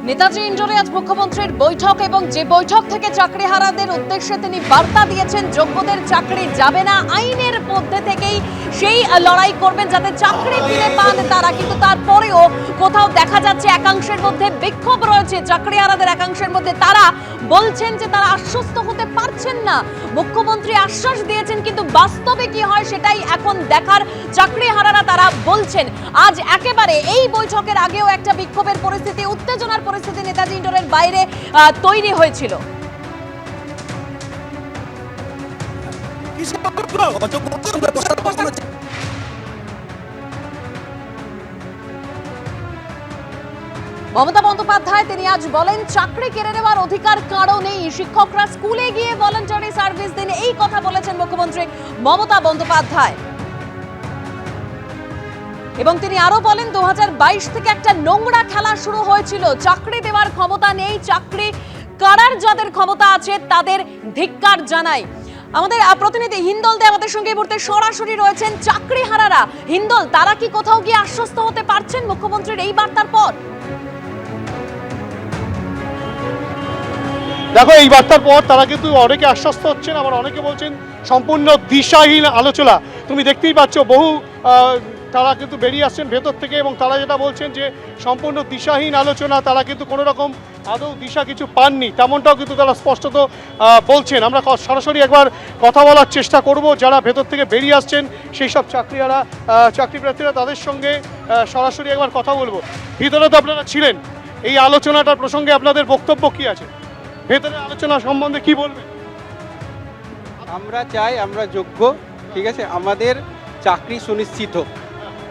নেতাজি ইন্ডোরে আজ মুখ্যমন্ত্রীর বৈঠক এবং যে বৈঠক থেকে চাকরিহারাদের উদ্দেশ্যে তিনি বার্তা দিয়েছেন যোগ্যদের চাকরি যাবে না, আইনের মধ্যে থেকেই সেই লড়াই করবেন যাতে চাকরি ফিরে পান তারা। কিন্তু তারপরেও কোথাও দেখা যাচ্ছে একাংশের মধ্যে বিক্ষোভ রয়েছে, চাকরিহারাদের একাংশের মধ্যে তারা বলছেন যে তারা আশ্বস্ত হতে পারছেন না। মুখ্যমন্ত্রী আশ্বাস দিয়েছেন কিন্তু বাস্তবে কি হয় সেটাই এখন দেখার। চাকরিহারারা তারা বলছেন আজ একেবারে এই বৈঠকের আগেও একটা বিক্ষোভের পরিস্থিতি, উত্তেজনার পরিস্থিতি নেতাজি ইন্ডোরের বাইরে তৈরি হয়েছিল। মমতা বন্দ্যোপাধ্যায় তিনি আজ বলেন চাকরি কেড়ে নেওয়ার অধিকার কারো নেই, শিক্ষকরা স্কুলে গিয়ে ভলান্টারি সার্ভিস দিন, এই কথা বলেছেন মুখ্যমন্ত্রী মমতা বন্দ্যোপাধ্যায়। এবং তিনি আরো বলেন 2022 থেকে একটা নোংরা খেলা শুরু হয়েছিল, চাকরি দেওয়ার ক্ষমতা নেই, চাকরি কারার যাদের ক্ষমতা আছে তাদের ধিক্কার জানাই। আমাদের প্রতিনিধি হিন্দল দে আমাদের সঙ্গে এই মুহূর্তে সরাসরি রয়েছেন। চাকরিহারারা হিন্দল, তারা কি কোথাও গিয়ে আশ্বস্ত হতে পারছেন মুখ্যমন্ত্রীর এই বার্তার পর? দেখো, এই বার্তার পর তারা কিন্তু অনেকে আশ্বস্ত হচ্ছেন, আবার অনেকে বলছেন সম্পূর্ণ দিশাহীন আলোচনা। তুমি দেখতেই পাচ্ছ বহু তারা কিন্তু বেরিয়ে আসছেন ভেতর থেকে এবং তারা যেটা বলছেন যে সম্পূর্ণ দিশাহীন আলোচনা, তারা কিন্তু কোনো রকম আদৌ দিশা কিছু পাননি, তেমনটাও কিন্তু তারা স্পষ্টত বলছেন। আমরা সরাসরি একবার কথা বলার চেষ্টা করব যারা ভেতর থেকে বেরিয়ে আসছেন সেই সব চাকরি প্রার্থীরা, তাদের সঙ্গে সরাসরি একবার কথা বলবো। ভিতরে তো আপনারা ছিলেন, এই আলোচনাটার প্রসঙ্গে আপনাদের বক্তব্য কি আছে? ভেতরে আলোচনা সম্বন্ধে কি বলবেন? আমরা চাই আমরা যোগ্য, ঠিক আছে, আমাদের চাকরি সুনিশ্চিত হোক,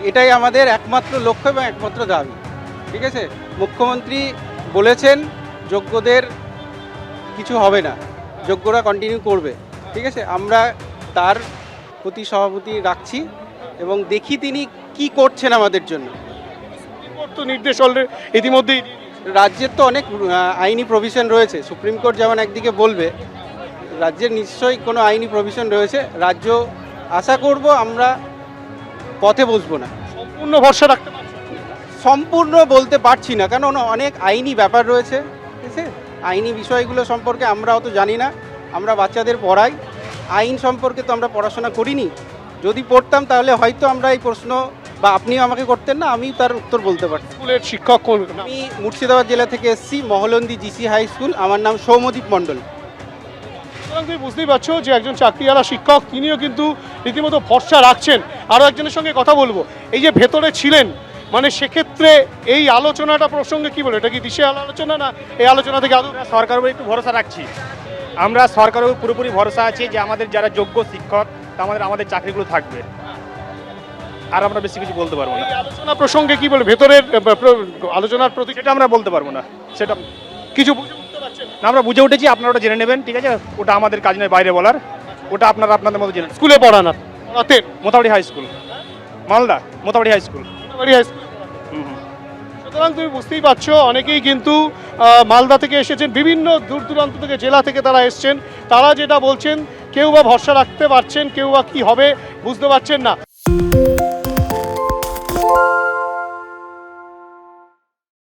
এটাই আমাদের একমাত্র লক্ষ্য এবং একমাত্র দাবি, ঠিক আছে। মুখ্যমন্ত্রী বলেছেন যোগ্যদের কিছু হবে না, যোগ্যরা কন্টিনিউ করবে, ঠিক আছে। আমরা তার প্রতি সহানুভূতি রাখছি এবং দেখি তিনি কি করছেন আমাদের জন্য। নির্দেশ ইতিমধ্যেই রাজ্যের তো অনেক আইনি প্রভিশন রয়েছে, সুপ্রিম কোর্ট যেমন একদিকে বলবে, রাজ্যের নিশ্চয়ই কোনো আইনি প্রভিশন রয়েছে। রাজ্য আশা করব আমরা পথে বসবো না। সম্পূর্ণ ভরসা রাখতে পারছি? সম্পূর্ণ বলতে পারছি না, কারণ অনেক আইনি ব্যাপার রয়েছে, ঠিক আছে। আইনি বিষয়গুলো সম্পর্কে আমরা অত জানি না, আমরা বাচ্চাদের পড়াই, আইন সম্পর্কে তো আমরা পড়াশোনা করিনি। যদি পড়তাম তাহলে হয়তো আমরা এই প্রশ্ন বা আপনিও আমাকে করতেন না, আমি তার উত্তর বলতে পারতাম। স্কুলের শিক্ষক? আমি মুর্শিদাবাদ জেলা থেকে এসেছি, মহলন্দি জিসি হাই স্কুল, আমার নাম সৌমদীপ মণ্ডল। তুমি বুঝতেই পারছো যে একজন চাকরিওয়ালা শিক্ষক, তিনিও কিন্তু রীতিমতো ভরসা রাখছেন। আরও একজনের সঙ্গে কথা বলবো, এই যে ভেতরে ছিলেন, মানে সেক্ষেত্রে এই আলোচনাটা প্রসঙ্গে কি বলে, এটা কি দিশেহারা আলোচনা না এই আলোচনা থেকে আদৌ? সরকারের উপর একটু ভরসা রাখছি, আমরা সরকারের উপর পুরোপুরি ভরসা আছে যে আমাদের যারা যোগ্য শিক্ষক আমাদের চাকরিগুলো থাকবে, আর আমরা বেশি কিছু বলতে পারবো না। আলোচনা প্রসঙ্গে কি বলে, ভেতরের আলোচনার প্রতি সেটা আমরা বলতে পারবো না, সেটা কিছু বুঝে উঠতে পারছেন না। আমরা বুঝে উঠেছি, আপনারা ওটা জেনে নেবেন, ঠিক আছে। ওটা আমাদের কাজ নয় বাইরে বলার, ওটা আপনারা আপনাদের মতো জেনে। স্কুলে পড়ানো পড়াতেন? Motabari high school, Malda Motabari high school. সুতরাং তুমি বুঝতেই পারছো অনেকেই কিন্তু মালদা থেকে এসেছেন, বিভিন্ন দূর দূরান্ত থেকে জেলা থেকে তারা এসছেন। তারা যেটা বলছেন, কেউ বা ভরসা রাখতে পারছেন, কেউ বা কি হবে বুঝতে পারছেন না।